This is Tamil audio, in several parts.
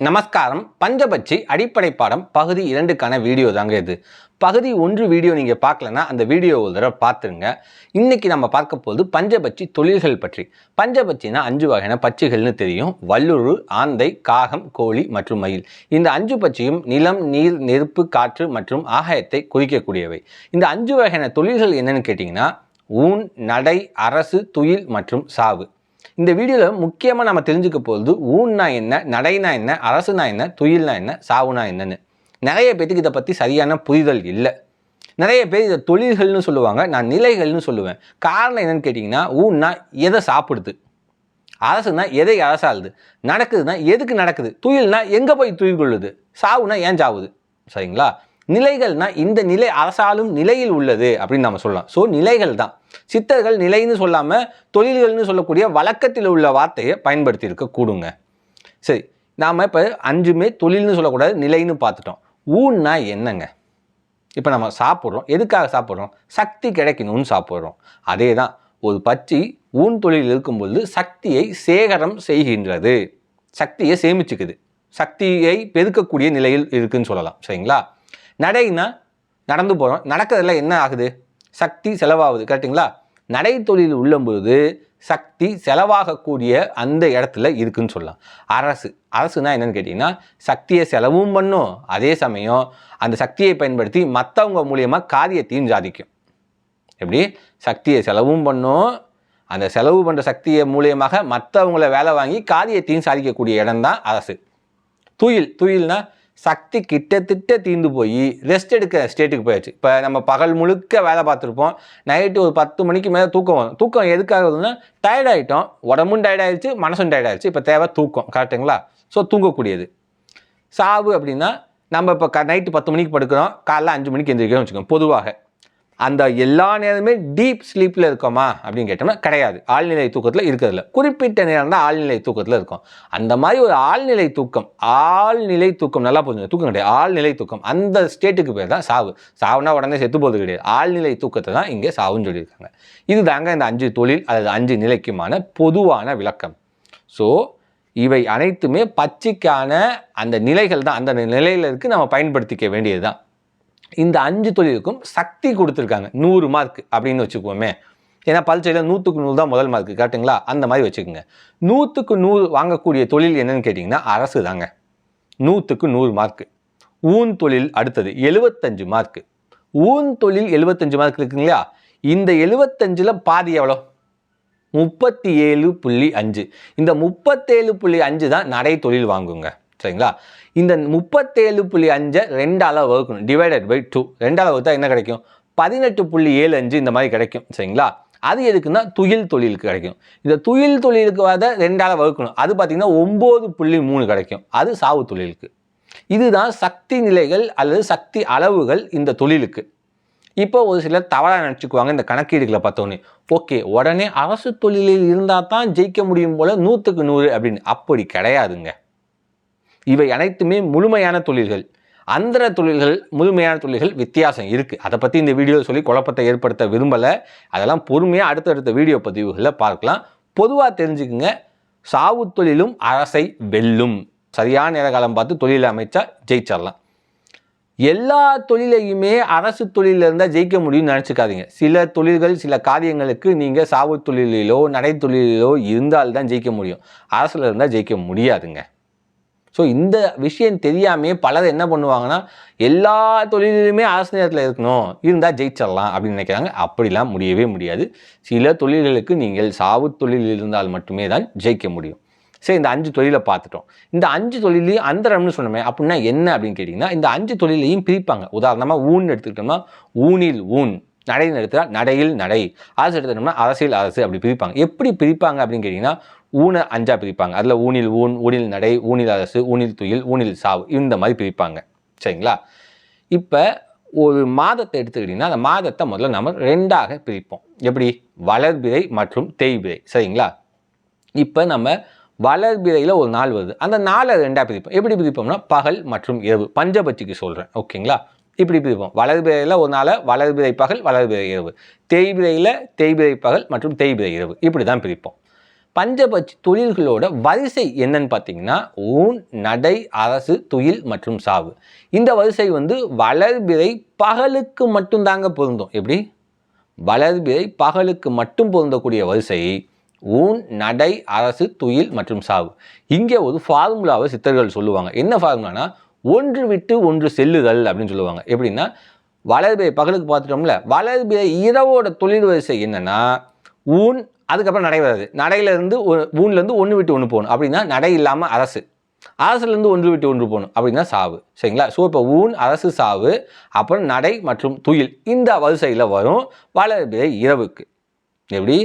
நமஸ்காரம். பஞ்சபட்சி அடிப்படை பாடம் பகுதி 2க்கான வீடியோ தாங்க இது. பகுதி 1 வீடியோ நீங்கள் பார்க்கலன்னா அந்த வீடியோ ஒரு தடவை பார்த்துருங்க. இன்றைக்கி நம்ம பார்க்க போகுது பஞ்சபட்சி தொழில்கள் பற்றி. பஞ்சபட்சினா 5 வகையான பட்சிகள்னு தெரியும். வல்லுரு, ஆந்தை, காகம், கோழி மற்றும் மயில். இந்த 5 பட்சியும் நிலம், நீர், நெருப்பு, காற்று மற்றும் ஆகாயத்தை குறிக்கக்கூடியவை. இந்த 5 வகையான தொழில்கள் என்னென்னு கேட்டிங்கன்னா ஊன், நடை, அரசு, துயில் மற்றும் சாவு. இந்த வீடியோவில் முக்கியமாக நம்ம தெரிஞ்சுக்க போகிறது ஊன்னா என்ன, நடைனா என்ன, அரசுனா என்ன, துயில்னா என்ன, சாவுனா என்னன்னு. நிறைய பேருக்கு இதை பற்றி சரியான புரிதல் இல்லை. நிறைய பேர் இதை தொழில்கள்னு சொல்லுவாங்க, நான் நிலைகள்னு சொல்லுவேன். காரணம் என்னன்னு கேட்டிங்கன்னா ஊன்னா எதை சாப்பிடுது, அரசுனா எதை அரசாளுது, நடக்குதுன்னா எதுக்கு நடக்குது, துயில்னா எங்கே போய் துயில் கொள்ளுது, சாவுனா ஏன் சாவுது. சரிங்களா? நிலைகள்னா இந்த நிலை அரசாலும் நிலையில் உள்ளது அப்படின்னு நம்ம சொல்லலாம். ஸோ நிலைகள் தான். சித்தர்கள் நிலைன்னு சொல்லாமல் தொழில்கள்னு சொல்லக்கூடிய வழக்கத்தில் உள்ள வார்த்தையை பயன்படுத்தி இருக்க கூடுங்க. சரி, நாம் இப்போ 5மே தொழில்னு சொல்லக்கூடாது, நிலைன்னு பார்த்துட்டோம். ஊன்னா என்னங்க? இப்போ நம்ம சாப்பிட்றோம், எதுக்காக சாப்பிட்றோம்? சக்தி கிடைக்கணும்னு சாப்பிட்றோம். அதே தான் ஒரு பட்சி ஊன் தொழில் இருக்கும்பொழுது சக்தியை சேகரம் செய்கின்றது, சக்தியை சேமிச்சுக்குது, சக்தியை பெருக்கக்கூடிய நிலையில் இருக்குதுன்னு சொல்லலாம். சரிங்களா? நடைனா நடந்து போகிறோம், நடக்கிறதுல என்ன ஆகுது? சக்தி செலவாகுது. கரெக்டுங்களா? நடை தொழில் உள்ளபொழுது சக்தி செலவாகக்கூடிய அந்த இடத்துல இருக்குன்னு சொல்லலாம். அரசுனா என்னன்னு கேட்டிங்கன்னா சக்தியை செலவும் பண்ணும், அதே சமயம் அந்த சக்தியை பயன்படுத்தி மற்றவங்க மூலியமாக காரியத்தையும் சாதிக்கும். எப்படி? சக்தியை செலவும் பண்ணும், அந்த செலவு பண்ணுற சக்தியை மூலியமாக மற்றவங்கள வேலை வாங்கி காரியத்தையும் சாதிக்கக்கூடிய இடம்தான் அரசு. துயில்னா சக்தி கிட்டத்தட்ட தீர்ந்து போய் ரெஸ்ட் எடுக்கிற ஸ்டேட்டுக்கு போயாச்சு. இப்போ நம்ம பகல் முழுக்க வேலை பார்த்துருப்போம், நைட்டு ஒரு 10 மணிக்கு மேலே தூக்கம் வரும். தூக்கம் எதுக்காகுதுன்னா டயர்டாயிட்டோம், உடம்பும் டயர்டாயிடுச்சு, மனசும் டயர்டாயிடுச்சு. இப்போ தேவை தூக்கம். கரெக்டுங்களா? ஸோ தூங்கக்கூடியது. சாவு அப்படின்னா நம்ம இப்போ நைட்டு 10 மணிக்கு படுக்கிறோம், காலைல 5 மணிக்கு எந்திரிக்கிறோம்னு வச்சுக்கோங்க. பொதுவாக அந்த எல்லா நேரமே டீப் ஸ்லீப்பில் இருக்கோமா அப்படின்னு கேட்டோம்னா கிடையாது. ஆழ்நிலை தூக்கத்தில் இருக்கிறதில்ல. குறிப்பிட்ட நேரம் தான் ஆழ்நிலை தூக்கத்தில் இருக்கும். அந்த மாதிரி ஒரு ஆழ்நிலை தூக்கம் நல்லா புரிஞ்சுங்க. தூக்கம் கிடையாது, ஆழ்நிலை தூக்கம். அந்த ஸ்டேட்டுக்கு பேர் தான் சாவு. சாவுனா உடனே செத்து போகிறது கிடையாது. ஆழ்நிலை தூக்கத்தை தான் இங்கே சாவுன்னு சொல்லியிருக்காங்க. இது தாங்க இந்த 5 தொழில் அல்லது 5 நிலைக்குமான பொதுவான விளக்கம். ஸோ இவை அனைத்துமே பட்சிக்கான அந்த நிலைகள் தான். அந்த நிலையிலிருக்கு நம்ம பயன்படுத்திக்க வேண்டியது தான். இந்த 5 தொழிலுக்கும் சக்தி கொடுத்துருக்காங்க. 100 மார்க் அப்படின்னு வச்சுக்குவோமே. ஏன்னா பரீட்சையில் 100க்கு 100 தான் முதல் மார்க். கரெக்டுங்களா? அந்த மாதிரி வச்சுக்கோங்க. 100க்கு 100 வாங்கக்கூடிய தொழில் என்னன்னு கேட்டிங்கன்னா அரசு தாங்க. 100க்கு 100 மார்க்கு. ஊன் தொழில் அடுத்தது 75 மார்க்கு. ஊன் தொழில் 75 மார்க் இருக்குங்களா? இந்த 75ல் பாதி எவ்வளோ? 37.5. இந்த 37.5 தான் நடை தொழில் வாங்குங்க. சரிங்களா? இந்த 37.5 2ஆல் வகுக்கணும். Divided by 2. 2ஆல் வகுத்தா என்ன கிடைக்கும்? 18.75 இந்த மாதிரி கிடைக்கும். சரிங்களா? அது எதுக்குன்னா துயில் தொழிலுக்கு கிடைக்கும். இந்த துயில் தொழிலுக்கு வர 2ஆல் வகுக்கணும். அது பார்த்தீங்கன்னா 9.3 கிடைக்கும். அது சாவு தொழிலுக்கு. இதுதான் சக்தி நிலைகள் அல்லது சக்தி அளவுகள் இந்த தொழிலுக்கு. இப்போ ஒரு சிலர் தவறாக நினச்சிக்குவாங்க இந்த கணக்கீடுகளை பார்த்தோன்னே. ஓகே, உடனே அரசு தொழிலில் இருந்தால் தான் ஜெயிக்க முடியும் போல் 100க்கு 100 அப்படின்னு. அப்படி கிடையாதுங்க. இவை அனைத்துமே முழுமையான தொழில்கள். அந்தர தொழில்கள், முழுமையான தொழில்கள் வித்தியாசம் இருக்குது. அதை பற்றி இந்த வீடியோ சொல்லி குழப்பத்தை ஏற்படுத்த விரும்பலை. அதெல்லாம் பொறுமையாக அடுத்தடுத்த வீடியோ பதிவுகளில் பார்க்கலாம். பொதுவாக தெரிஞ்சுக்குங்க, சாவு தொழிலும் அரசை வெல்லும். சரியான நேர காலம் பார்த்து தொழிலை அமைச்சா ஜெயிச்சிடலாம். எல்லா தொழிலையுமே அரசு தொழிலில் இருந்தால் ஜெயிக்க முடியும்னு நினச்சிக்காதீங்க. சில தொழில்கள், சில காரியங்களுக்கு நீங்கள் சாவு தொழிலிலோ நடை தொழிலிலோ இருந்தால்தான் ஜெயிக்க முடியும். அரசில் இருந்தால் ஜெயிக்க முடியாதுங்க. ஸோ இந்த விஷயம் தெரியாமே பலர் என்ன பண்ணுவாங்கன்னா எல்லா தொழிலுமே அரசு நேரத்தில் இருக்கணும், இருந்தால் ஜெயிச்சிடலாம் அப்படின்னு நினைக்கிறாங்க. அப்படிலாம் முடியவே முடியாது. சில தொழில்களுக்கு நீங்கள் சாவு தொழில் இருந்தால் மட்டுமே தான் ஜெயிக்க முடியும். சரி, இந்த 5 தொழிலை பார்த்துட்டோம். இந்த 5 தொழிலையும் அந்தரம்னு சொன்னோமே, அப்படின்னா என்ன அப்படின்னு கேட்டிங்கன்னா இந்த 5 தொழிலையும் பிரிப்பாங்க. உதாரணமாக ஊன் எடுத்துக்கிட்டோம்னா ஊனில் ஊன், நடைன்னு எடுத்துட்டா நடையில் நடை, அரசு எடுத்துக்கிட்டோம்னா அரசியல் அரசு, அப்படி பிரிப்பாங்க. எப்படி பிரிப்பாங்க அப்படின்னு கேட்டிங்கன்னா ஊனை 5ஆக பிரிப்பாங்க. அதில் ஊனில் ஊன், ஊனில் நடை, ஊனில் அரசு, ஊனில் துயில், ஊனில் சாவு, இந்த மாதிரி பிரிப்பாங்க. சரிங்களா? இப்போ ஒரு மாதத்தை எடுத்துக்கிட்டிங்கன்னா அந்த மாதத்தை முதல்ல நம்ம 2ஆக பிரிப்போம். எப்படி? வளர்பிறை மற்றும் தேய்பிறை. சரிங்களா? இப்போ நம்ம வளர்பிறையில் ஒரு நாள் வருது, அந்த நாளை 2ஆக பிரிப்போம். எப்படி பிரிப்போம்னா பகல் மற்றும் இரவு. பஞ்சபட்சிக்கு சொல்கிறேன். ஓகேங்களா? இப்படி பிரிப்போம். வளர்பிறையில் ஒரு நாளை வளர்பிறை பகல், வளர்பிறை இரவு. தேய்பிறையில் தேய்பிறை பகல் மற்றும் தேய்பிறை இரவு. இப்படி தான் பிரிப்போம். பஞ்சபட்சி தொழில்களோட வரிசை என்னன்னு பார்த்தீங்கன்னா ஊன், நடை, அரசு, துயில் மற்றும் சாவு. இந்த வரிசை வளர்பிறை பகலுக்கு மட்டும் தாங்க பொருந்தும். எப்படி? வளர்பிறை பகலுக்கு மட்டும் பொருந்தக்கூடிய வரிசை ஊன், நடை, அரசு, துயில் மற்றும் சாவு. இங்கே ஒரு ஃபார்முலாவை சித்தர்கள் சொல்லுவாங்க. என்ன ஃபார்முலானா ஒன்று விட்டு ஒன்று செல்லுதல் அப்படின்னு சொல்லுவாங்க. எப்படின்னா வளர்பிறை பகலுக்கு பார்த்துட்டோம்ல, வளர்பிறை இரவோட தொழில் வரிசை என்னன்னா ஊன், அதுக்கப்புறம் நடை வராது. நடையிலேருந்து ஊன்லேருந்து ஒன்று விட்டு ஒன்று போகணும் அப்படின்னா நடை இல்லாமல் அரசு, அரசுலேருந்து ஒன்று விட்டு ஒன்று போகணும் அப்படின்னா சாவு. சரிங்களா? ஸோ இப்போ ஊன், அரசு, சாவு, அப்புறம் நடை மற்றும் துயில் இந்த வரிசையில் வரும் வளர்பிறை இரவுக்கு. எப்படி?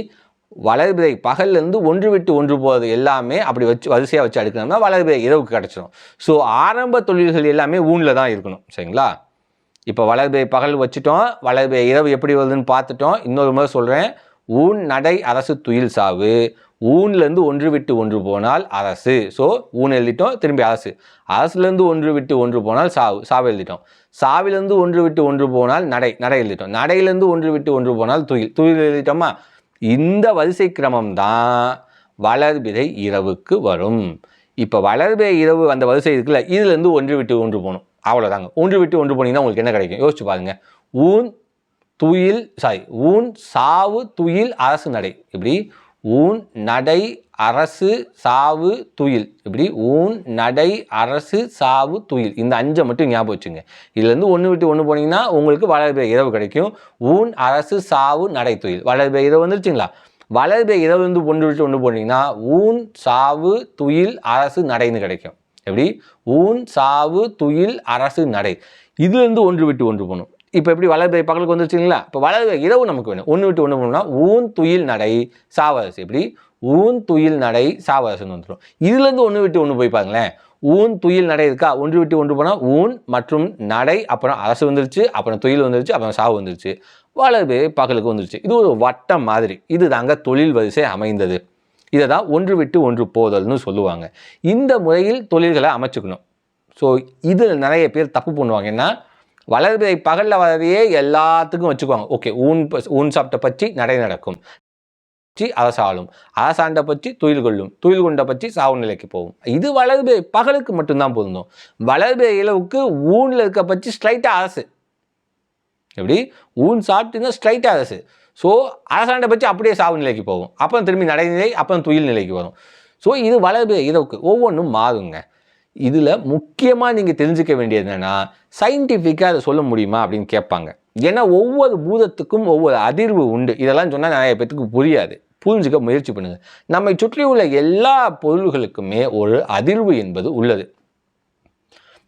வளர்பிறை பகல்லேருந்து ஒன்று விட்டு ஒன்று போகிறது எல்லாமே அப்படி வரிசையாக வச்சு அடுக்கணும்னா வளர்பிறை இரவுக்கு கிடச்சிடும். ஸோ ஆரம்ப தொழில்கள் எல்லாமே ஊனில் தான் இருக்கணும். சரிங்களா? இப்போ வளர்பிறை பகல் வச்சுட்டோம், வளர்பிறை இரவு எப்படி வருதுன்னு பார்த்துட்டோம். இன்னொரு முறை சொல்கிறேன், ஊன், நடை, அரசு, துயில், சாவு. ஊன்லேருந்து ஒன்று விட்டு ஒன்று போனால் அரசு. ஸோ ஊன் எழுதிட்டோம், திரும்பி அரசு. அரசுலேருந்து ஒன்று விட்டு ஒன்று போனால் சாவு, சாவு எழுதிட்டோம். சாவிலேருந்து ஒன்று விட்டு ஒன்று போனால் நடை, நடை எழுதிட்டோம். நடையிலேருந்து ஒன்று விட்டு ஒன்று போனால் துயில், துயில் எழுதிட்டோமா? இந்த வரிசை கிரமம் தான் வளர்பிறை இரவுக்கு வரும். இப்போ வளர்பிறை இரவு அந்த வரிசை இருக்குல்ல, இதுலேருந்து ஒன்று விட்டு ஒன்று போகணும். அவ்வளோதாங்க. ஒன்று விட்டு ஒன்று போனீங்கன்னா உங்களுக்கு என்ன கிடைக்கும் யோசிச்சு பாருங்க. ஊன், துயில், ஊன், சாவு, துயில், அரசு, நடை. இப்படி ஊன், நடை, அரசு, சாவு, துயில். இப்படி ஊன், நடை, அரசு, சாவு, துயில். இந்த 5 மட்டும் ஞாபகம் வச்சுங்க. இதுலேருந்து ஒன்று விட்டு ஒன்று போனீங்கன்னா உங்களுக்கு வளர்பிறை இரவு கிடைக்கும். ஊன், அரசு, சாவு, நடை, துயில். வளர்பிறை இரவு வந்துருச்சுங்களா? வளர்பிறை இரவுலேருந்து ஒன்று விட்டு ஒன்று போனீங்கன்னா ஊன், சாவு, துயில், அரசு, நடைன்னு கிடைக்கும். எப்படி? ஊன், சாவு, துயில், அரசு, நடை. இதுலேருந்து ஒன்று விட்டு ஒன்று போகணும். இப்போ எப்படி வளர்பிறை பகலுக்கு வந்துருச்சுங்களா? இப்போ வளர்பிறை இரவு நமக்கு வேணும். ஒன்று விட்டு ஒன்று போனோம்னா ஊன், துயில், நடை, சாவரசு. எப்படி? ஊன், துயில், நடை, சாவரசுன்னு வந்துடும். இதுலேருந்து ஒன்று விட்டு ஒன்று போய் பாருங்களேன். ஊன், துயில், நடை இருக்கா? ஒன்று விட்டு ஒன்று போனால் ஊன் மற்றும் நடை, அப்புறம் அரசு வந்துருச்சு, அப்புறம் துயில் வந்துருச்சு, அப்புறம் சாவு வந்துருச்சு. வளர்பிறை பகலுக்கு வந்துருச்சு. இது ஒரு வட்டம் மாதிரி. இது தாங்க தொழில் வரிசை அமைந்தது. இதை தான் ஒன்று விட்டு ஒன்று போதல்னு சொல்லுவாங்க. இந்த முறையில் தொழில்களை அமைச்சுக்கணும். ஸோ இதில் நிறைய பேர் தப்பு பண்ணுவாங்க. என்ன, வளர்பிறை பகலில் வரதையே எல்லாத்துக்கும் வச்சுக்குவாங்க. ஓகே, ஊன் சாப்பிட்ட பற்றி நடை நடக்கும், அரசாளும், அரசாண்ட பற்றி துயில் கொள்ளும், துயில் கொண்ட பற்றி சாவு நிலைக்கு போகும். இது வளர்பிறை பகலுக்கு மட்டும்தான் பொருந்தும். வளர்பிறை இரவுக்கு ஊனில் இருக்க பற்றி ஸ்ட்ரைட்டாக அரசு. எப்படி? ஊன் சாப்பிட்டுன்னா ஸ்ட்ரைட்டாக அரசு. ஸோ அரசாண்ட பற்றி அப்படியே சாவு நிலைக்கு போகும், அப்புறம் திரும்பி நடைநிலை, அப்புறம் துயில் நிலைக்கு வரும். ஸோ இது வளர்பிறை இரவுக்கு ஒவ்வொன்றும் மாறுங்க. இதில் முக்கியமாக நீங்கள் தெரிஞ்சுக்க வேண்டியது என்னென்னா, சயின்டிஃபிக்காக அதை சொல்ல முடியுமா அப்படின்னு கேட்பாங்க. ஏன்னா ஒவ்வொரு பூதத்துக்கும் ஒவ்வொரு அதிர்வு உண்டு. இதெல்லாம் சொன்னால் நிறைய பேத்துக்கு புரியாது. புரிஞ்சுக்க முயற்சி பண்ணுங்கள். நம்மை சுற்றி உள்ள எல்லா பொருள்களுக்குமே ஒரு அதிர்வு என்பது உள்ளது.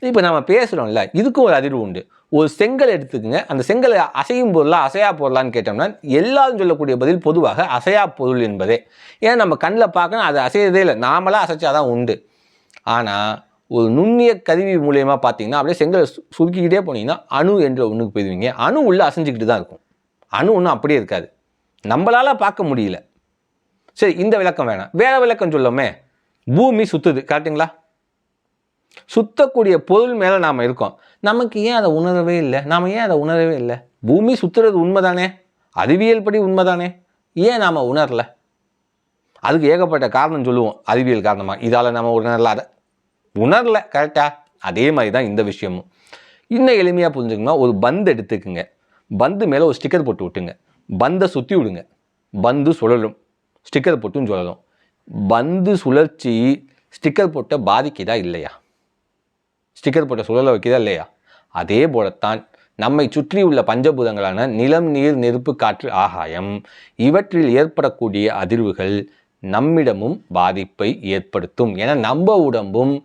இப்போ நம்ம பேசுகிறோம்ல, இதுக்கும் ஒரு அதிர்வு உண்டு. ஒரு செங்கல் எடுத்துக்கங்க, அந்த செங்கலை அசையும் பொருளா அசையா பொருளான்னு கேட்டோம்னா எல்லாரும் சொல்லக்கூடிய பதில் பொதுவாக அசையா பொருள் என்பதே. ஏன்னா நம்ம கண்ணில் பார்க்கணும், அது அசையதே இல்லை, நாமளாக அசைச்சாதான் உண்டு. ஆனால் ஒரு நுண்ணிய கருவி மூலயமா பார்த்தீங்கன்னா அப்படியே செங்கலை சுருக்கிக்கிட்டே போனீங்கன்னா அணு என்ற ஒன்றுக்கு போயிடுவீங்க. அணு உள்ளே அசைஞ்சிக்கிட்டு தான் இருக்கும். அணு ஒன்றும் அப்படியே இருக்காது, நம்மளால் பார்க்க முடியல. சரி, இந்த விளக்கம் வேணாம், வேற விளக்கம் சொல்லுமே. பூமி சுற்றுது, கரெக்டுங்களா? சுத்தக்கூடிய பொருள் மேலே நாம் இருக்கோம். நமக்கு ஏன் அதை உணரவே இல்லை? நாம் ஏன் அதை உணரவே இல்லை? பூமி சுற்றுறது உண்மைதானே, அறிவியல் படி உண்மைதானே, ஏன் நாம் உணரல? அதுக்கு ஏகப்பட்ட காரணம் சொல்லுவோம், அறிவியல் காரணமாக. இதால் நம்ம உணரல, கரெக்டாக? அதே மாதிரி தான் இந்த விஷயமும். இன்னும் எளிமையாக புரிஞ்சுக்கணும்னா, ஒரு பந்து எடுத்துக்குங்க, பந்து மேலே ஒரு ஸ்டிக்கர் போட்டு விட்டுங்க, பந்தை சுற்றி விடுங்க, பந்து சுழலும், ஸ்டிக்கர் போட்டுன்னு சொல்லணும். பந்து சுழற்சி ஸ்டிக்கர் போட்ட பாதிக்குதா இல்லையா? ஸ்டிக்கர் போட்ட சுழல வைக்கிறதா இல்லையா? அதே போலத்தான் நம்மை சுற்றி உள்ள பஞ்சபூதங்களான நிலம், நீர், நெருப்பு, காற்று, ஆகாயம், இவற்றில் ஏற்படக்கூடிய அதிர்வுகள் நம்மிடமும் பாதிப்பை ஏற்படுத்தும். ஏன்னா நம்ம உடம்பும்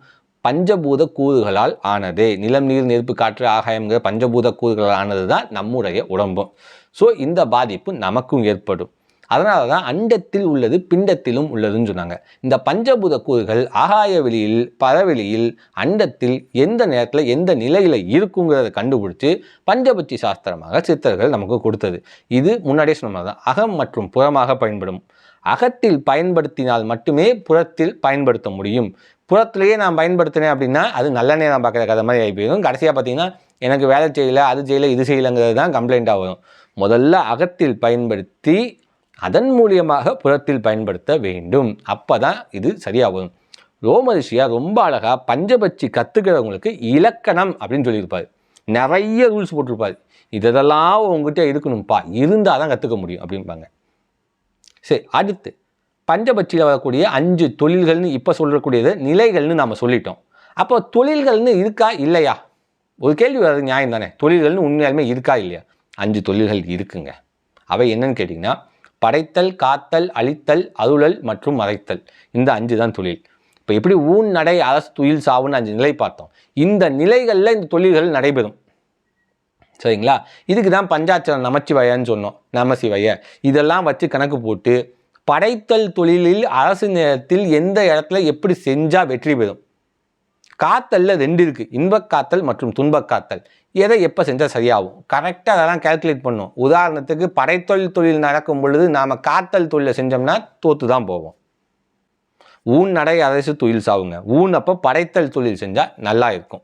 பஞ்சபூத கூறுகளால் ஆனதே. நிலம், நீர், நெருப்பு, காற்று, ஆகாயம்ங்கிற பஞ்சபூத கூறுகளால் ஆனது தான் நம்முடைய உடம்பும். ஸோ இந்த பாதிப்பு நமக்கும் ஏற்படும். அதனால தான் அண்டத்தில் உள்ளது பிண்டத்திலும் உள்ளதுன்னு சொன்னாங்க. இந்த பஞ்சபூத கூறுகள் ஆகாய வெளியில், பரவெளியில், அண்டத்தில் எந்த நேரத்தில் எந்த நிலையில் இருக்குங்கிறத கண்டுபிடிச்சி பஞ்சபட்சி சாஸ்திரமாக சித்தர்கள் நமக்கு கொடுத்தது. இது முன்னாடியே சொன்ன மாதிரி தான் அகம் மற்றும் புறமாக பயன்படும். அகத்தில் பயன்படுத்தினால் மட்டுமே புறத்தில் பயன்படுத்த முடியும். புறத்திலேயே நான் பயன்படுத்தினேன் அப்படின்னா அது நல்ல நேரம் பார்க்குற கதை மாதிரி ஆகி போயிடும். கடைசியாக பார்த்தீங்கன்னா எனக்கு வேலை செய்யலை, அது செய்யலை, இது செய்யலைங்கிறது தான் கம்ப்ளைண்ட்டாக வரும். முதல்ல அகத்தில் பயன்படுத்தி அதன் மூலியமாக புறத்தில் பயன்படுத்த வேண்டும். அப்போ தான் இது சரியாக வரும். ரோமரிஷியா ரொம்ப அழகாக பஞ்சபட்சி கற்றுக்கிறவங்களுக்கு இலக்கணம் அப்படின்னு சொல்லியிருப்பார். நிறைய ரூல்ஸ் போட்டிருப்பார். இதெல்லாம் உங்ககிட்ட இருக்கணும்ப்பா, இருந்தால் தான் கற்றுக்க முடியும் அப்படிம்பாங்க. சரி, அடுத்து பஞ்சபட்சியில் வரக்கூடிய 5 தொழில்கள்னு இப்போ சொல்லக்கூடியது நிலைகள்னு நாம் சொல்லிட்டோம். அப்போ தொழில்கள்னு இருக்கா இல்லையா? ஒரு கேள்வி வர்றது நியாயம் தானே. தொழில்கள்னு உண்மையாலுமே இருக்கா இல்லையா? 5 தொழில்கள் இருக்குங்க. அவை என்னன்னு கேட்டிங்கன்னா, படைத்தல், காத்தல், அழித்தல், அருளல் மற்றும் மறைத்தல். இந்த 5 தான் தொழில். இப்போ எப்படி ஊன், நடை, அரசு, துயில், சாவுன்னு 5 நிலை பார்த்தோம். இந்த நிலைகளில் இந்த தொழில்கள் நடைபெறும். சரிங்களா? இதுக்கு தான் பஞ்சாட்சரம் நமச்சிவாயன்னு சொன்னோம். நமசிவாய இதெல்லாம் வச்சு கணக்கு போட்டு படைத்தல் தொழிலில் அரசு நேரத்தில் எந்த இடத்துல எப்படி செஞ்சால் வெற்றி பெறும். காத்தல்ல 2 இருக்குது, இன்பக் காத்தல் மற்றும் துன்பக் காத்தல். எதை எப்போ செஞ்சால் சரியாகும், கரெக்டாக அதெல்லாம் கால்குலேட் பண்ணும். உதாரணத்துக்கு படைத்தொழில் தொழில் நடக்கும் பொழுது நாம் காத்தல் தொழிலை செஞ்சோம்னா தோற்று தான் போவோம். ஊன், நடை, அரசு, துயில், சாவுங்க. ஊன் அப்போ படைத்தல் தொழில் செஞ்சால் நல்லா இருக்கும்.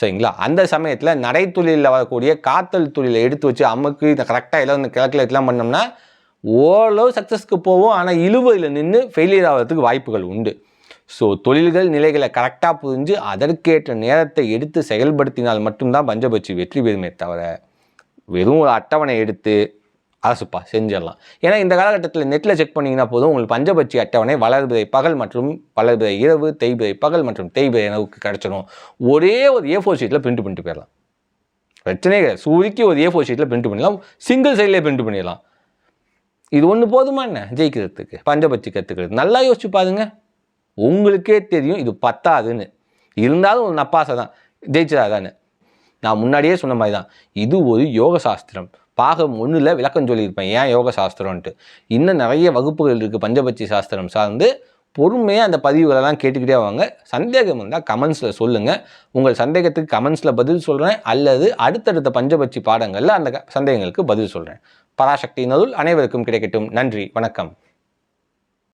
சரிங்களா? அந்த சமயத்தில் நடை தொழிலில் வரக்கூடிய காத்தல் தொழிலை எடுத்து வச்சு அம்முக்கு இதை கரெக்டாக எல்லாம் கால்குலேட்லாம் பண்ணோம்னா ஓரளவு சக்ஸஸ்க்கு போவோம். ஆனால் இழுவையில் நின்று ஃபெயிலியர் ஆகிறதுக்கு வாய்ப்புகள் உண்டு. ஸோ தொழில்கள் நிலைகளை கரெக்டாக புரிஞ்சு அதற்கேற்ற நேரத்தை எடுத்து செயல்படுத்தினால் மட்டும்தான் பஞ்சபட்சி வெற்றி பெறுமே தவிர வெறும் ஒரு அட்டவணை எடுத்து அரசுப்பா செஞ்சிடலாம். ஏன்னா இந்த காலகட்டத்தில் நெட்டில் செக் பண்ணிங்கன்னா போதும், உங்களுக்கு பஞ்சபட்சி அட்டவணை வளர்பிறை பகல் மற்றும் வளர்பிறை இரவு, தேய்பிறை பகல் மற்றும் தேய்பிறை இரவுக்கு கிடச்சிடும். ஒரே ஒரு A4 ஷீட்டில் பிரிண்ட் பண்ணிட்டு போயிடலாம். பிரச்சனையே கிடையாது. சூரிக்கு ஒரு A4 ஷீட்டில் பிரிண்ட் பண்ணிடலாம், சிங்கிள் சைட்லேயே பிரிண்ட் பண்ணிடலாம். இது ஒன்று போதுமா என்ன ஜெயிக்கிறதுக்கு, பஞ்சபட்சி கற்றுக்கிறது? நல்லா யோசிச்சு பாருங்க, உங்களுக்கே தெரியும் இது பத்தாதுன்னு. இருந்தாலும் ஒரு நப்பாசை தான், ஜெயிச்சதாதான்னு. நான் முன்னாடியே சொன்ன மாதிரி தான், இது ஒரு யோக சாஸ்திரம். பாகம் 1ல் விளக்கம் சொல்லியிருப்பேன் ஏன் யோக சாஸ்திரம்ன்ட்டு. இன்னும் நிறைய வகுப்புகள் இருக்குது பஞ்சபட்சி சாஸ்திரம் சார்ந்து. பொறுமையாக அந்த பதிவுகளெல்லாம் கேட்டுக்கிட்டே வாங்க. சந்தேகம் இருந்தால் கமெண்ட்ஸில் சொல்லுங்கள். உங்கள் சந்தேகத்துக்கு கமெண்ட்ஸில் பதில் சொல்கிறேன், அல்லது அடுத்தடுத்த பஞ்சபட்சி பாடங்களில் அந்த சந்தேகங்களுக்கு பதில் சொல்கிறேன். பராசக்தியின் அருள் அனைவருக்கும் கிடைக்கட்டும். நன்றி, வணக்கம்.